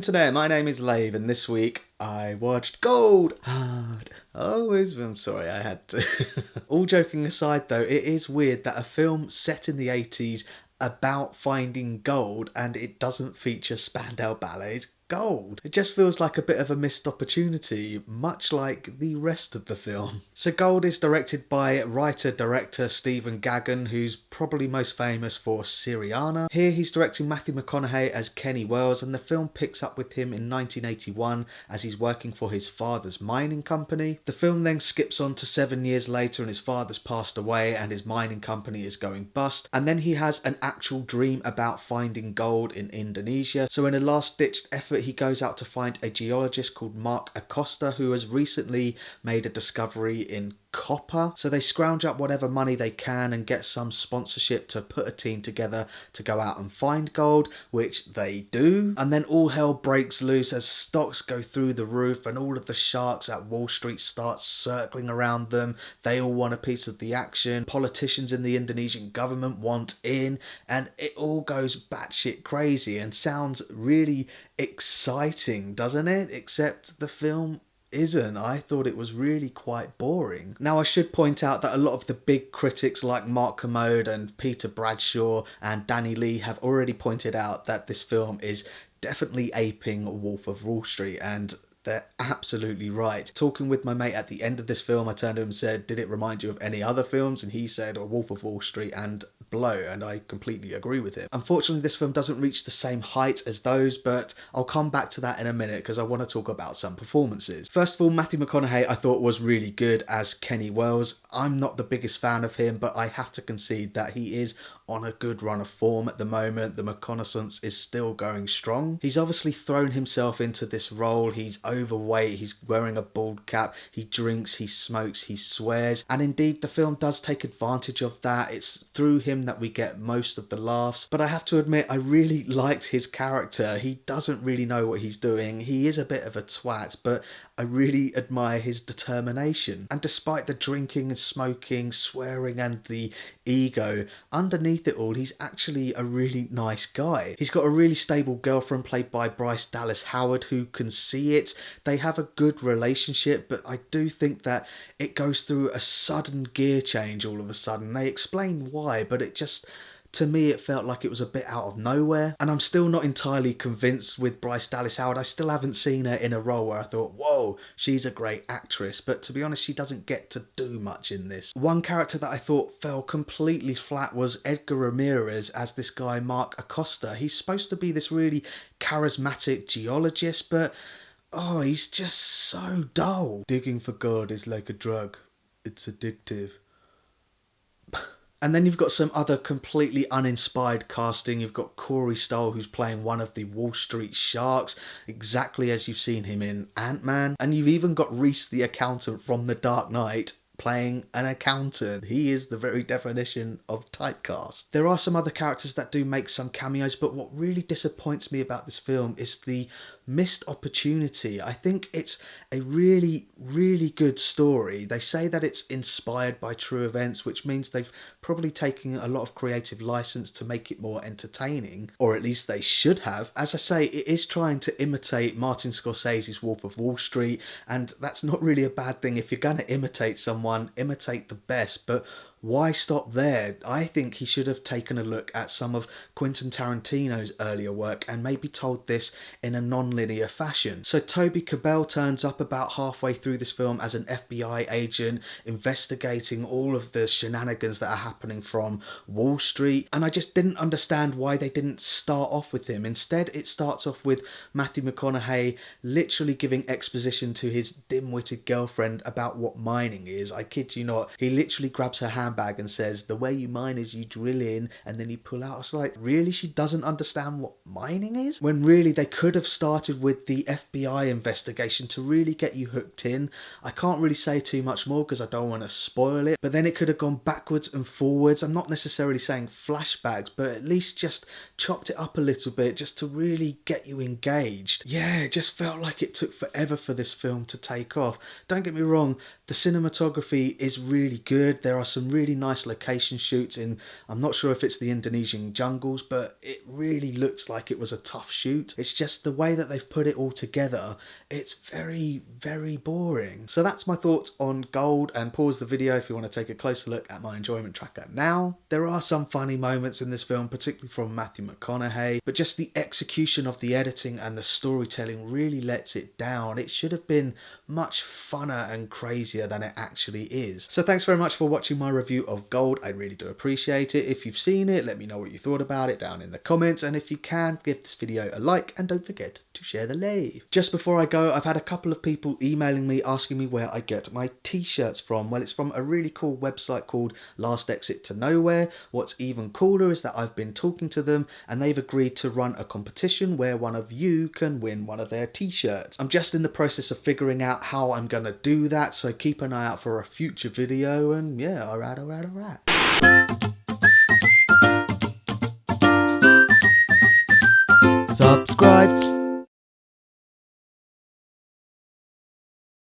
internet, my name is Lave, and this week I watched Gold Hard. I'm sorry, I had to. All joking aside though, it is weird that a film set in the 80s about finding gold and it doesn't feature Spandau Ballet's Gold. It just feels like a bit of a missed opportunity, much like the rest of the film. So Gold is directed by writer-director Stephen Gaghan, who's probably most famous for Syriana. Here he's directing Matthew McConaughey as Kenny Wells, and the film picks up with him in 1981 as he's working for his father's mining company. The film then skips on to 7 years later and his father's passed away and his mining company is going bust, and then he has an actual dream about finding gold in Indonesia. So in a last-ditched effort he goes out to find a geologist called Mark Acosta who has recently made a discovery in copper. So they scrounge up whatever money they can and get some sponsorship to put a team together to go out and find gold, which they do. And then all hell breaks loose as stocks go through the roof and all of the sharks at Wall Street start circling around them. They all want a piece of the action. Politicians in the Indonesian government want in, and it all goes batshit crazy and sounds really exciting, doesn't it? Except the film isn't. I thought it was really quite boring. Now I should point out that a lot of the big critics like Mark Kermode and Peter Bradshaw and Danny Lee have already pointed out that this film is definitely aping Wolf of Wall Street, and they're absolutely right. Talking with my mate at the end of this film, I turned to him and said, did it remind you of any other films? And he said, Wolf of Wall Street and Blow, and I completely agree with him. Unfortunately, this film doesn't reach the same height as those, but I'll come back to that in a minute because I want to talk about some performances. First of all, Matthew McConaughey I thought was really good as Kenny Wells. I'm not the biggest fan of him, but I have to concede that he is on a good run of form at the moment. The reconnaissance is still going strong. He's obviously thrown himself into this role. He's overweight, he's wearing a bald cap, he drinks, he smokes, he swears, and indeed the film does take advantage of that. It's through him that we get most of the laughs, but I have to admit I really liked his character. He doesn't really know what he's doing. He is a bit of a twat, but I really admire his determination. And despite the drinking and smoking, swearing and the ego, underneath it all he's actually a really nice guy. He's got a really stable girlfriend played by Bryce Dallas Howard who can see it. They have a good relationship, but I do think that it goes through a sudden gear change all of a sudden. They explain why, but it just, to me, it felt like it was a bit out of nowhere. And I'm still not entirely convinced with Bryce Dallas Howard. I still haven't seen her in a role where I thought, whoa, she's a great actress. But to be honest, she doesn't get to do much in this. One character that I thought fell completely flat was Édgar Ramírez as this guy Mark Acosta. He's supposed to be this really charismatic geologist, but oh, he's just so dull. Digging for God is like a drug. It's addictive. And then you've got some other completely uninspired casting. You've got Corey Stoll, who's playing one of the Wall Street Sharks, exactly as you've seen him in Ant-Man. And you've even got Reese the accountant from The Dark Knight playing an accountant. He is the very definition of typecast. There are some other characters that do make some cameos, but what really disappoints me about this film is the missed opportunity. I think it's a really, really good story. They say that it's inspired by true events, which means they've probably taken a lot of creative license to make it more entertaining, or at least they should have. As I say, it is trying to imitate Martin Scorsese's Wolf of Wall Street, and that's not really a bad thing. If you're going to imitate someone, imitate the best, but why stop there? I think he should have taken a look at some of Quentin Tarantino's earlier work and maybe told this in a non-linear fashion. So Toby Kebbell turns up about halfway through this film as an FBI agent investigating all of the shenanigans that are happening from Wall Street, and I just didn't understand why they didn't start off with him. Instead, it starts off with Matthew McConaughey literally giving exposition to his dim-witted girlfriend about what mining is. I kid you not, he literally grabs her hand bag and says, the way you mine is you drill in and then you pull out. It's like, really? She doesn't understand what mining is? When really they could have started with the FBI investigation to really get you hooked in. I can't really say too much more because I don't want to spoil it, but then it could have gone backwards and forwards. I'm not necessarily saying flashbacks, but at least just chopped it up a little bit just to really get you engaged. Yeah, it just felt like it took forever for this film to take off. Don't get me wrong, the cinematography is really good. There are some really really nice location shoots in, I'm not sure if it's the Indonesian jungles, but it really looks like it was a tough shoot. It's just the way that they've put it all together, it's very, very boring. So that's my thoughts on Gold, and pause the video if you want to take a closer look at my enjoyment tracker now. There are some funny moments in this film, particularly from Matthew McConaughey, but just the execution of the editing and the storytelling really lets it down. It should have been much funner and crazier than it actually is. So thanks very much for watching my review of Gold. I really do appreciate it. If you've seen it, let me know what you thought about it down in the comments, and if you can, give this video a like and don't forget to share the Lave. Just before I go, I've had a couple of people emailing me asking me where I get my t-shirts from. Well, it's from a really cool website called Last Exit to Nowhere. What's even cooler is that I've been talking to them and they've agreed to run a competition where one of you can win one of their t-shirts. I'm just in the process of figuring out how I'm gonna do that, so keep an eye out for a future video, and yeah, alright. Subscribe.